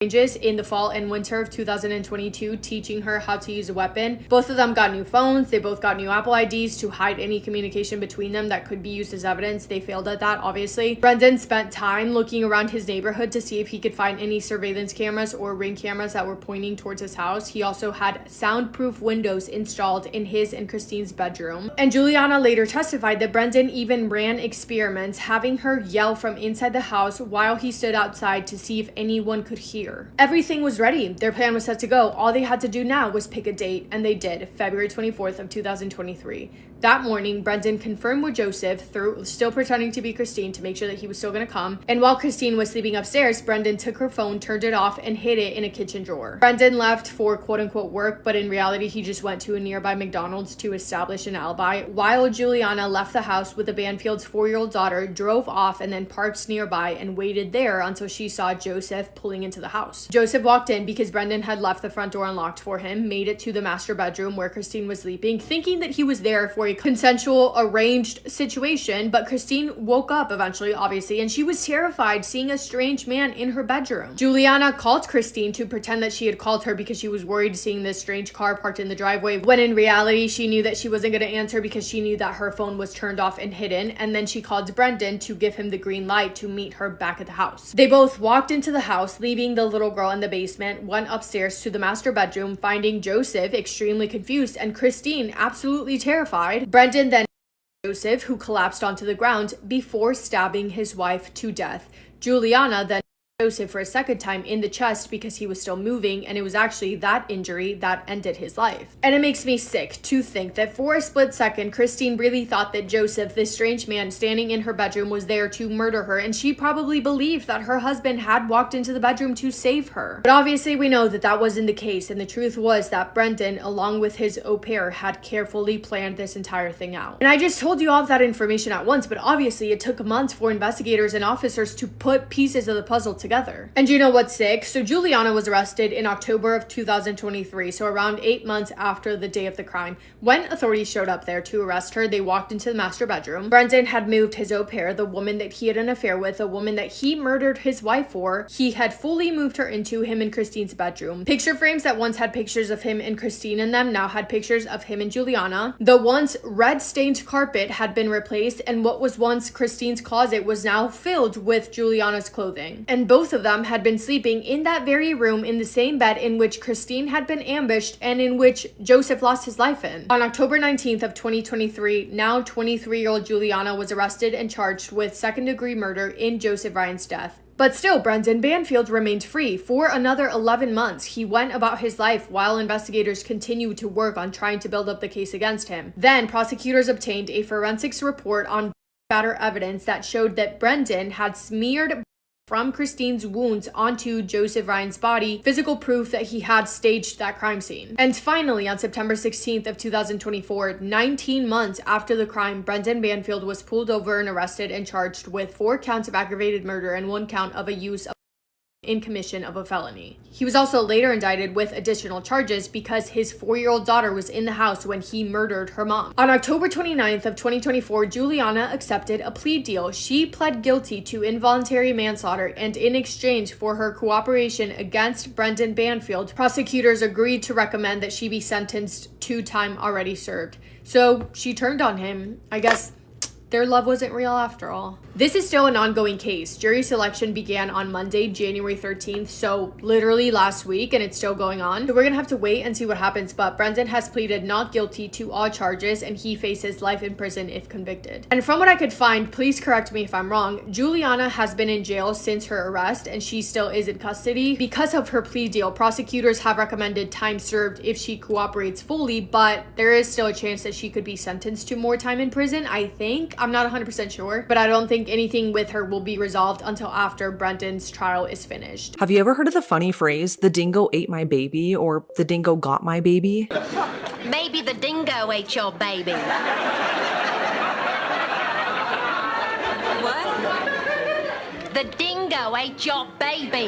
ranges in the fall and winter of 2022, teaching her how to use a weapon. Both of them got new phones. They both got new Apple IDs to hide any communication between them that could be used as evidence. They failed at that, obviously. Brendan spent time looking around his neighborhood to see if he could find any surveillance cameras or ring cameras that were pointing towards his house. He also had soundproof windows installed in his and Christine's bedroom. And Juliana later testified that Brendan even ran experiments, having her yell from inside the house while he stood outside to see if anyone could hear. year. Everything was ready. Their plan was set to go. All they had to do now was pick a date, and they did, February 24th of 2023. That morning, Brendan confirmed with Joseph, through still pretending to be Christine to make sure that he was still going to come. And while Christine was sleeping upstairs, Brendan took her phone, turned it off, and hid it in a kitchen drawer. Brendan left for quote-unquote work, but in reality, he just went to a nearby McDonald's to establish an alibi, while Juliana left the house with the Banfield's 4-year-old daughter, drove off, and then parked nearby and waited there until she saw Joseph pulling into the house. Joseph walked in because Brendan had left the front door unlocked for him, made it to the master bedroom where Christine was sleeping, thinking that he was there for a consensual arranged situation, but Christine woke up eventually, obviously, and she was terrified seeing a strange man in her bedroom. Juliana called Christine to pretend that she had called her because she was worried seeing this strange car parked in the driveway, when in reality she knew that she wasn't going to answer because she knew that her phone was turned off and hidden. And then she called Brendan to give him the green light to meet her back at the house. They both walked into the house, leaving the little girl in the basement, went upstairs to the master bedroom, finding Joseph extremely confused and Christine absolutely terrified. Brendan then Joseph, who collapsed onto the ground before stabbing his wife to death. Juliana then Joseph for a second time in the chest because he was still moving, and it was actually that injury that ended his life. And it makes me sick to think that for a split second, Christine really thought that Joseph, this strange man standing in her bedroom, was there to murder her, and she probably believed that her husband had walked into the bedroom to save her. But obviously we know that that wasn't the case, and the truth was that Brendan, along with his au pair, had carefully planned this entire thing out. And I just told you all of that information at once, but obviously it took months for investigators and officers to put pieces of the puzzle together. And you know what's sick? So Juliana was arrested in October of 2023, so around 8 months after the day of the crime. When authorities showed up there to arrest her, they walked into the master bedroom. Brendan had moved his au pair, the woman that he had an affair with, the woman that he murdered his wife for. He had fully moved her into him and Christine's bedroom. Picture frames that once had pictures of him and Christine in them now had pictures of him and Juliana. The once red-stained carpet had been replaced, and what was once Christine's closet was now filled with Juliana's clothing. And both of them had been sleeping in that very room in the same bed in which Christine had been ambushed and in which Joseph lost his life in. On October 19th of 2023, now 23-year-old Juliana was arrested and charged with second-degree murder in Joseph Ryan's death. But still, Brendan Banfield remained free for another 11 months. He went about his life while investigators continued to work on trying to build up the case against him. Then, prosecutors obtained a forensics report on batter evidence that showed that Brendan had smeared from Christine's wounds onto Joseph Ryan's body, physical proof that he had staged that crime scene. And finally, on September 16th of 2024, 19 months after the crime, Brendan Banfield was pulled over and arrested and charged with 4 counts of aggravated murder and 1 count of a use of in commission of a felony. He was also later indicted with additional charges because his 4-year-old daughter was in the house when he murdered her mom. On October 29th of 2024, Juliana accepted a plea deal. She pled guilty to involuntary manslaughter, and in exchange for her cooperation against Brendan Banfield, prosecutors agreed to recommend that she be sentenced to time already served. So she turned on him. I guess their love wasn't real after all. This is still an ongoing case. Jury selection began on Monday, January 13th, so literally last week, and it's still going on. So we're gonna have to wait and see what happens, but Brendan has pleaded not guilty to all charges, and he faces life in prison if convicted. And from what I could find, please correct me if I'm wrong, Juliana has been in jail since her arrest, and she still is in custody. Because of her plea deal, prosecutors have recommended time served if she cooperates fully, but there is still a chance that she could be sentenced to more time in prison, I think. I'm not 100% sure, but I don't think anything with her will be resolved until after Brendan's trial is finished. Have you ever heard of the funny phrase, the dingo ate my baby, or the dingo got my baby? Maybe the dingo ate your baby. What? The dingo ate your baby.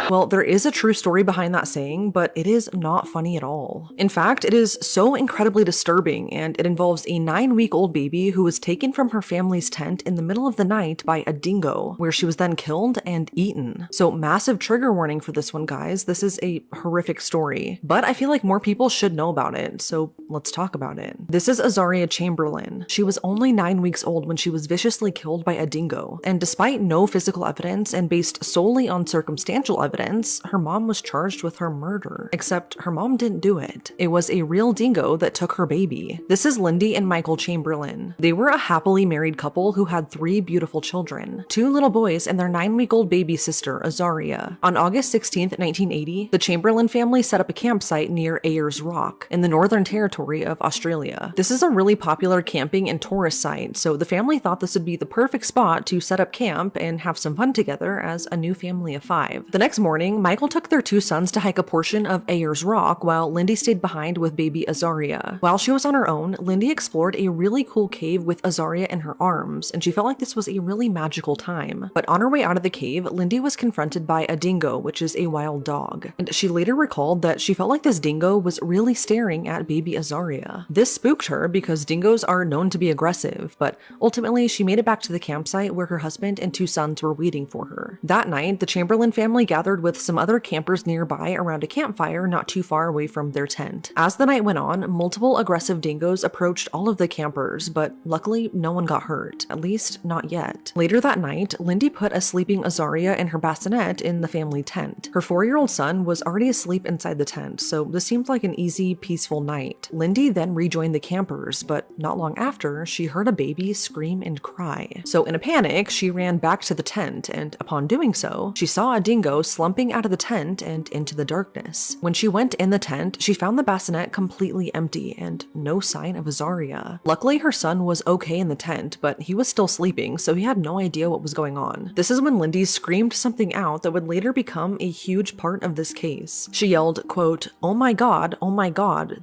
Well, there is a true story behind that saying, but it is not funny at all. In fact, it is so incredibly disturbing, and it involves a 9-week-old baby who was taken from her family's tent in the middle of the night by a dingo, where she was then killed and eaten. So massive trigger warning for this one, guys. This is a horrific story, but I feel like more people should know about it, so let's talk about it. This is Azaria Chamberlain. She was only 9 weeks old when she was viciously killed by a dingo, and despite no physical evidence and based solely on circumstantial evidence, her mom was charged with her murder. Except her mom didn't do it. It was a real dingo that took her baby. This is Lindy and Michael Chamberlain. They were a happily married couple who had 3 beautiful children, 2 little boys and their 9-week-old baby sister, Azaria. On August 16, 1980, the Chamberlain family set up a campsite near Ayers Rock in the Northern Territory of Australia. This is a really popular camping and tourist site, so the family thought this would be the perfect spot to set up camp and have some fun together as a new family of 5. The next morning, Michael took their 2 sons to hike a portion of Ayers Rock while Lindy stayed behind with baby Azaria. While she was on her own, Lindy explored a really cool cave with Azaria in her arms, and she felt like this was a really magical time. But on her way out of the cave, Lindy was confronted by a dingo, which is a wild dog, and she later recalled that she felt like this dingo was really staring at baby Azaria. This spooked her because dingoes are known to be aggressive, but ultimately she made it back to the campsite where her husband and 2 sons were waiting for her. That night, the Chamberlain family gathered with some other campers nearby around a campfire not too far away from their tent. As the night went on, multiple aggressive dingoes approached all of the campers, but luckily no one got hurt, at least not yet. Later that night, Lindy put a sleeping Azaria and her bassinet in the family tent. Her 4-year-old son was already asleep inside the tent, so this seemed like an easy, peaceful night. Lindy then rejoined the campers, but not long after, she heard a baby scream and cry. So in a panic, she ran back to the tent, and upon doing so, she saw a dingo slumping out of the tent and into the darkness. When she went in the tent, she found the bassinet completely empty and no sign of Azaria. Luckily, her son was okay in the tent, but he was still sleeping, so he had no idea what was going on. This is when Lindy screamed something out that would later become a huge part of this case. She yelled, quote, oh my god,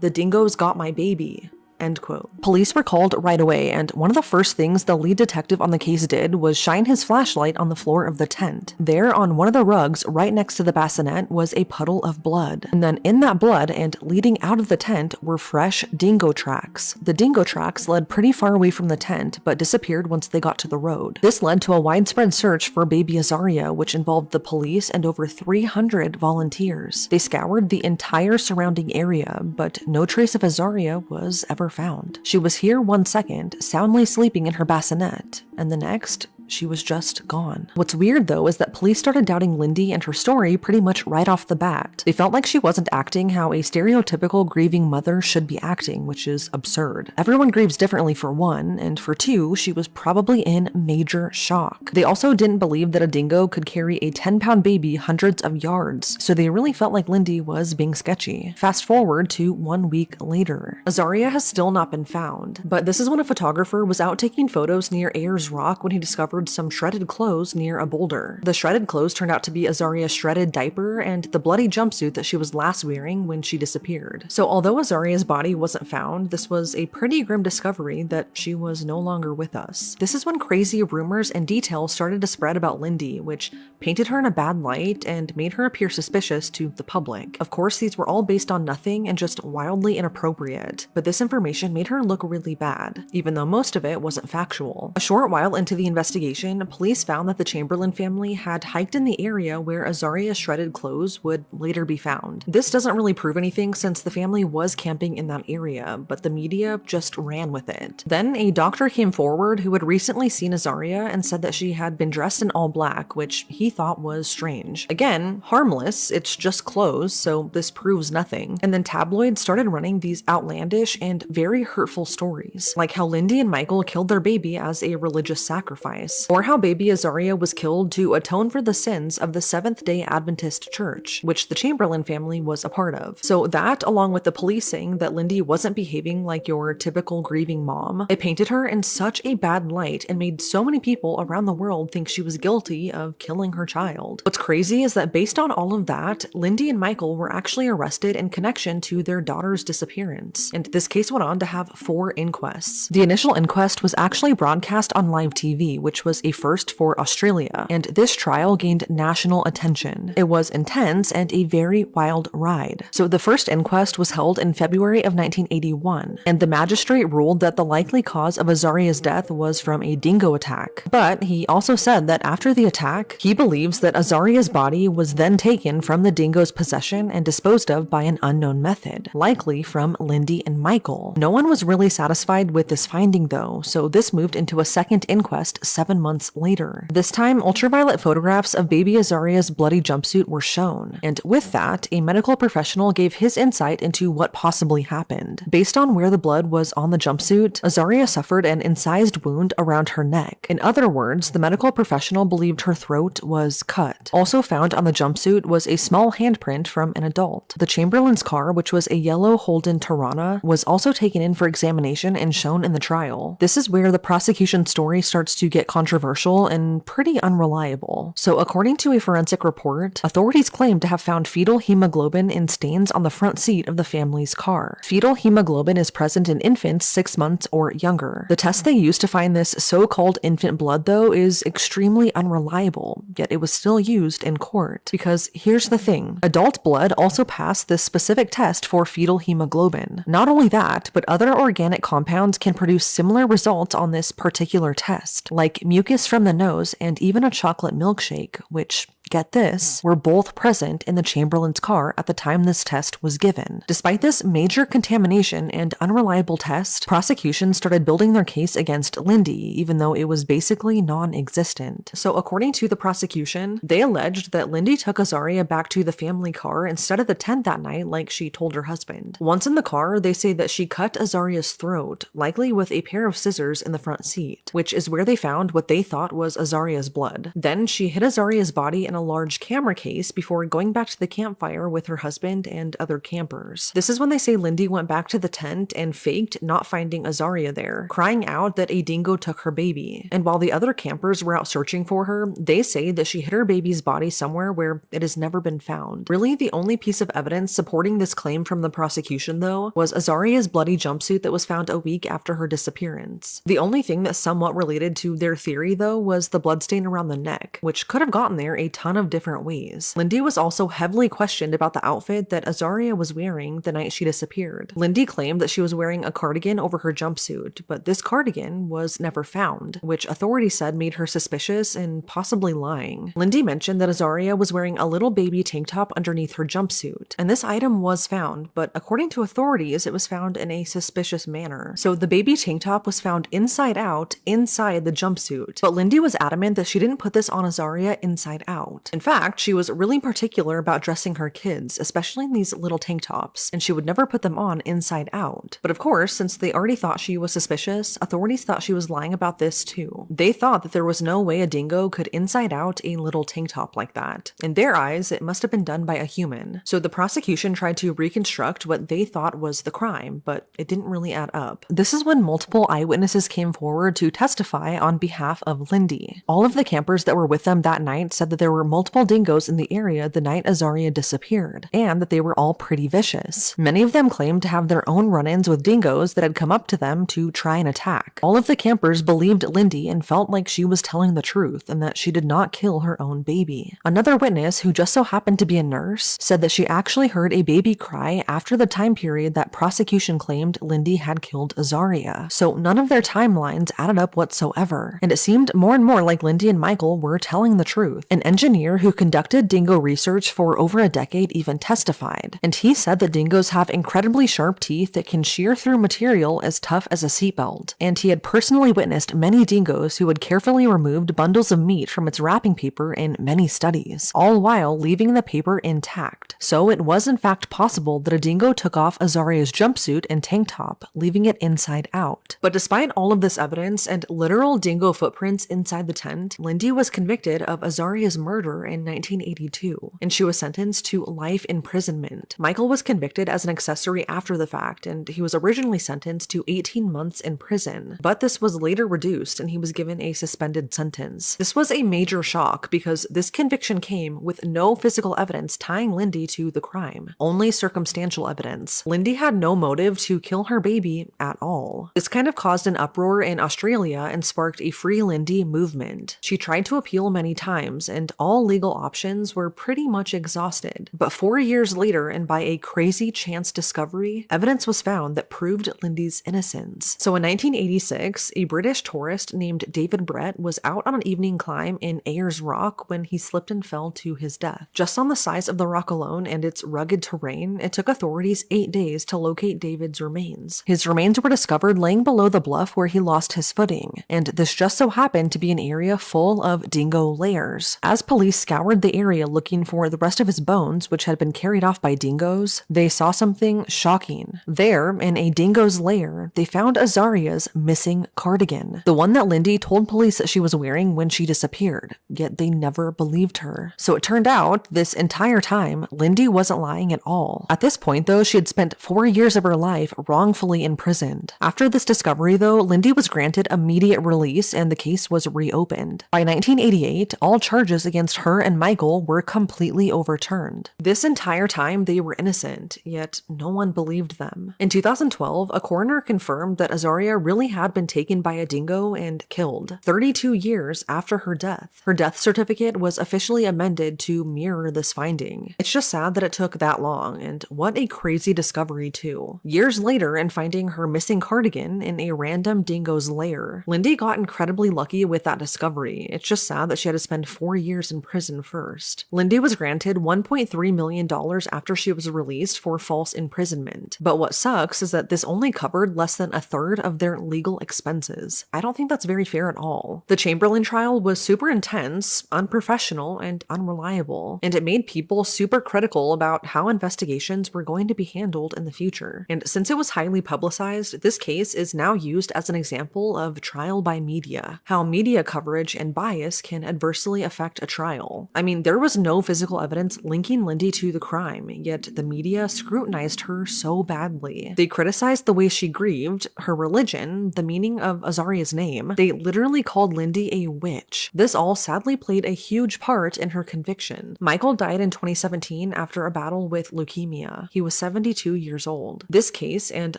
the dingo's got my baby." End quote. Police were called right away, and one of the first things the lead detective on the case did was shine his flashlight on the floor of the tent. There, on one of the rugs right next to the bassinet, was a puddle of blood. And then in that blood and leading out of the tent were fresh dingo tracks. The dingo tracks led pretty far away from the tent, but disappeared once they got to the road. This led to a widespread search for baby Azaria, which involved the police and over 300 volunteers. They scoured the entire surrounding area, but no trace of Azaria was ever found. She was here one second, soundly sleeping in her bassinet, and the next, she was just gone. What's weird though is that police started doubting Lindy and her story pretty much right off the bat. They felt like she wasn't acting how a stereotypical grieving mother should be acting, which is absurd. Everyone grieves differently for one, and for two, she was probably in major shock. They also didn't believe that a dingo could carry a 10-pound baby hundreds of yards, so they really felt like Lindy was being sketchy. Fast forward to 1 week later. Azaria has still not been found, but this is when a photographer was out taking photos near Ayers Rock when he discovered some shredded clothes near a boulder. The shredded clothes turned out to be Azaria's shredded diaper and the bloody jumpsuit that she was last wearing when she disappeared. So although Azaria's body wasn't found, this was a pretty grim discovery that she was no longer with us. This is when crazy rumors and details started to spread about Lindy, which painted her in a bad light and made her appear suspicious to the public. Of course, these were all based on nothing and just wildly inappropriate, but this information made her look really bad, even though most of it wasn't factual. A short while into the investigation, police found that the Chamberlain family had hiked in the area where Azaria's shredded clothes would later be found. This doesn't really prove anything since the family was camping in that area, but the media just ran with it. Then a doctor came forward who had recently seen Azaria and said that she had been dressed in all black, which he thought was strange. Again, harmless, it's just clothes, so this proves nothing. And then tabloids started running these outlandish and very hurtful stories, like how Lindy and Michael killed their baby as a religious sacrifice, or how baby Azaria was killed to atone for the sins of the Seventh-day Adventist Church, which the Chamberlain family was a part of. So that, along with the police saying that Lindy wasn't behaving like your typical grieving mom, it painted her in such a bad light and made so many people around the world think she was guilty of killing her child. What's crazy is that based on all of that, Lindy and Michael were actually arrested in connection to their daughter's disappearance, and this case went on to have 4 inquests. The initial inquest was actually broadcast on live TV, which was a first for Australia, and this trial gained national attention. It was intense and a very wild ride. So the first inquest was held in February of 1981, and the magistrate ruled that the likely cause of Azaria's death was from a dingo attack. But he also said that after the attack, he believes that Azaria's body was then taken from the dingo's possession and disposed of by an unknown method, likely from Lindy and Michael. No one was really satisfied with this finding though, so this moved into a second inquest 7 7 months later. This time, ultraviolet photographs of baby Azaria's bloody jumpsuit were shown, and with that, a medical professional gave his insight into what possibly happened. Based on where the blood was on the jumpsuit, Azaria suffered an incised wound around her neck. In other words, the medical professional believed her throat was cut. Also found on the jumpsuit was a small handprint from an adult. The Chamberlain's car, which was a yellow Holden Torana, was also taken in for examination and shown in the trial. This is where the prosecution story starts to get controversial and pretty unreliable. So according to a forensic report, authorities claim to have found fetal hemoglobin in stains on the front seat of the family's car. Fetal hemoglobin is present in infants 6 months or younger. The test they used to find this so-called infant blood, though, is extremely unreliable, yet it was still used in court. Because here's the thing, adult blood also passed this specific test for fetal hemoglobin. Not only that, but other organic compounds can produce similar results on this particular test, like mucus from the nose and even a chocolate milkshake, which, get this, were both present in the Chamberlain's car at the time this test was given. Despite this major contamination and unreliable test, prosecution started building their case against Lindy, even though it was basically non-existent. So according to the prosecution, they alleged that Lindy took Azaria back to the family car instead of the tent that night like she told her husband. Once in the car, they say that she cut Azaria's throat, likely with a pair of scissors in the front seat, which is where they found what they thought was Azaria's blood. Then she hid Azaria's body in a large camera case before going back to the campfire with her husband and other campers. This is when they say Lindy went back to the tent and faked not finding Azaria there, crying out that a dingo took her baby. And while the other campers were out searching for her, they say that she hid her baby's body somewhere where it has never been found. Really, the only piece of evidence supporting this claim from the prosecution, though, was Azaria's bloody jumpsuit that was found a week after her disappearance. The only thing that somewhat related to their theory, though, was the bloodstain around the neck, which could have gotten there a ton of different ways. Lindy was also heavily questioned about the outfit that Azaria was wearing the night she disappeared. Lindy claimed that she was wearing a cardigan over her jumpsuit, but this cardigan was never found, which authorities said made her suspicious and possibly lying. Lindy mentioned that Azaria was wearing a little baby tank top underneath her jumpsuit, and this item was found, but according to authorities, it was found in a suspicious manner. So the baby tank top was found inside out, inside the jumpsuit, but Lindy was adamant that she didn't put this on Azaria inside out. In fact, she was really particular about dressing her kids, especially in these little tank tops, and she would never put them on inside out. But of course, since they already thought she was suspicious, authorities thought she was lying about this too. They thought that there was no way a dingo could inside out a little tank top like that. In their eyes, it must have been done by a human. So the prosecution tried to reconstruct what they thought was the crime, but it didn't really add up. This is when multiple eyewitnesses came forward to testify on behalf of Lindy. All of the campers that were with them that night said that there were multiple dingoes in the area the night Azaria disappeared, and that they were all pretty vicious. Many of them claimed to have their own run-ins with dingoes that had come up to them to try and attack. All of the campers believed Lindy and felt like she was telling the truth and that she did not kill her own baby. Another witness, who just so happened to be a nurse, said that she actually heard a baby cry after the time period that prosecution claimed Lindy had killed Azaria. So none of their timelines added up whatsoever, and it seemed more and more like Lindy and Michael were telling the truth. An engineer who conducted dingo research for over a decade even testified, and he said that dingoes have incredibly sharp teeth that can shear through material as tough as a seatbelt, and he had personally witnessed many dingoes who had carefully removed bundles of meat from its wrapping paper in many studies, all while leaving the paper intact. So it was in fact possible that a dingo took off Azaria's jumpsuit and tank top, leaving it inside out. But despite all of this evidence and literal dingo footprints inside the tent, Lindy was convicted of Azaria's murder in 1982, and she was sentenced to life imprisonment. Michael was convicted as an accessory after the fact, and he was originally sentenced to 18 months in prison, but this was later reduced and he was given a suspended sentence. This was a major shock because this conviction came with no physical evidence tying Lindy to the crime, only circumstantial evidence. Lindy had no motive to kill her baby at all. This kind of caused an uproar in Australia and sparked a Free Lindy movement. She tried to appeal many times, and all all legal options were pretty much exhausted. But 4 years later, and by a crazy chance discovery, evidence was found that proved Lindy's innocence. So in 1986, a British tourist named David Brett was out on an evening climb in Ayers Rock when he slipped and fell to his death. Just on the size of the rock alone and its rugged terrain, it took authorities 8 days to locate David's remains. His remains were discovered laying below the bluff where he lost his footing, and this just so happened to be an area full of dingo lairs. As police scoured the area looking for the rest of his bones, which had been carried off by dingoes, they saw something shocking. There, in a dingo's lair, they found Azaria's missing cardigan, the one that Lindy told police that she was wearing when she disappeared, yet they never believed her. So it turned out, this entire time, Lindy wasn't lying at all. At this point, though, she had spent 4 years of her life wrongfully imprisoned. After this discovery, though, Lindy was granted immediate release and the case was reopened. By 1988, all charges against her and Michael were completely overturned. This entire time, they were innocent, yet no one believed them. In 2012, a coroner confirmed that Azaria really had been taken by a dingo and killed, 32 years after her death. Her death certificate was officially amended to mirror this finding. It's just sad that it took that long, and what a crazy discovery too. Years later, in finding her missing cardigan in a random dingo's lair, Lindy got incredibly lucky with that discovery. It's just sad that she had to spend 4 years in prison first. Lindy was granted $1.3 million after she was released for false imprisonment, but what sucks is that this only covered less than a third of their legal expenses. I don't think that's very fair at all. The Chamberlain trial was super intense, unprofessional, and unreliable, and it made people super critical about how investigations were going to be handled in the future. And since it was highly publicized, this case is now used as an example of trial by media, how media coverage and bias can adversely affect a trial. I mean, there was no physical evidence linking Lindy to the crime, yet the media scrutinized her so badly. They criticized the way she grieved, her religion, the meaning of Azaria's name. They literally called Lindy a witch. This all sadly played a huge part in her conviction. Michael died in 2017 after a battle with leukemia. He was 72 years old. This case and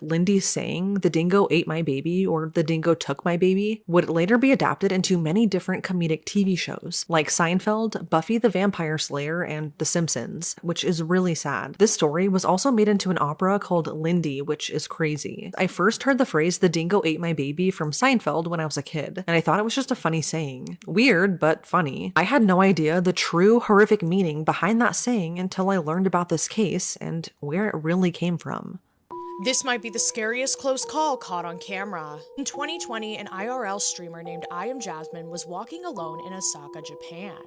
Lindy's saying, "The dingo ate my baby," or "The dingo took my baby," would later be adapted into many different comedic TV shows, like Seinfeld, Buffy the Vampire Slayer, and The Simpsons, which is really sad. This story was also made into an opera called Lindy, which is crazy. I first heard the phrase "the dingo ate my baby" from Seinfeld when I was a kid, and I thought it was just a funny saying. Weird, but funny. I had no idea the true horrific meaning behind that saying until I learned about this case and where it really came from. This might be the scariest close call caught on camera. In 2020, an IRL streamer named I Am Jasmine was walking alone in Osaka, Japan.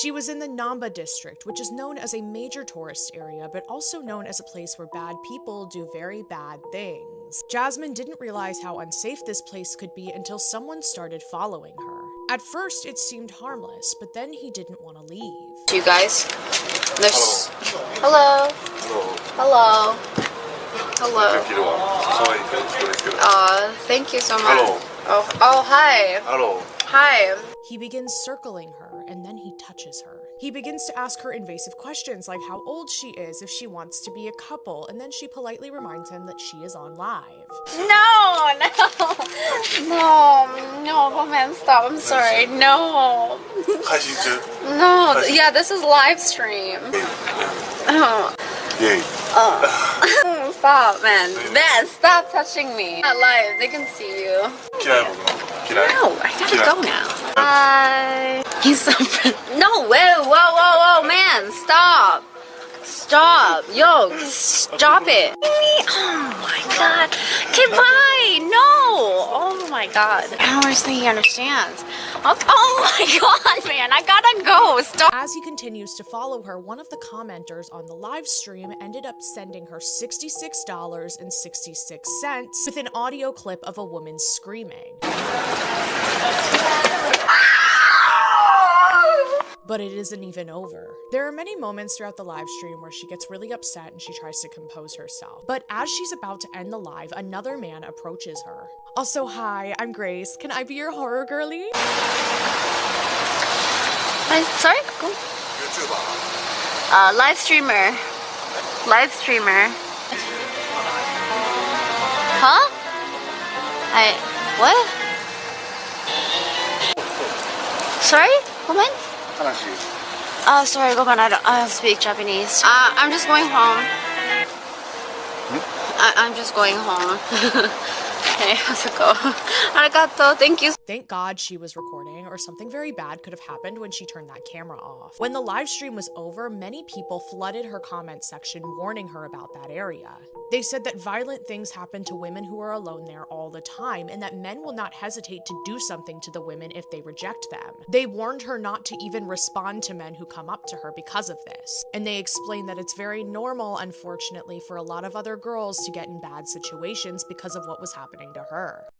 She was in the Namba district, which is known as a major tourist area, but also known as a place where bad people do very bad things. Jasmine didn't realize how unsafe this place could be until someone started following her. At first, it seemed harmless, but then he didn't want to leave. You guys, there's... Hello. Hello. Hello. Thank you so much. Hello. Oh, hi. Hello. Hi. He begins circling her, and then he touches her. He begins to ask her invasive questions like how old she is, if she wants to be a couple, and then she politely reminds him that she is on live. No, man, stop. I'm sorry. No. No, yeah, this is live stream. Oh. Stop, man. Ben, stop touching me. Not live. They can see you. No, I gotta go now. Bye. He's so no, whoa, man, stop. Stop. Yo, stop it. Oh my god. Okay, bye. No. Oh my god. I don't think he understands. Oh my god, man. I gotta go. Stop. As he continues to follow her, one of the commenters on the live stream ended up sending her $66.66 with an audio clip of a woman screaming. But it isn't even over. There are many moments throughout the live stream where she gets really upset and she tries to compose herself. But as she's about to end the live, another man approaches her. Also, hi, I'm Grace. Can I be your horror girlie? Sorry? Cool. Live streamer. Huh? What? Sorry? Woman? Sorry, Goban, I don't speak Japanese. I'm just going home. I'm just going home. Okay, Asuko. Arigato, thank you. Thank God she was recording, or something very bad could have happened when she turned that camera off. When the live stream was over, many people flooded her comment section warning her about that area. They said that violent things happen to women who are alone there all the time, and that men will not hesitate to do something to the women if they reject them. They warned her not to even respond to men who come up to her because of this. And they explained that it's very normal, unfortunately, for a lot of other girls to get in bad situations because of what was happening to her.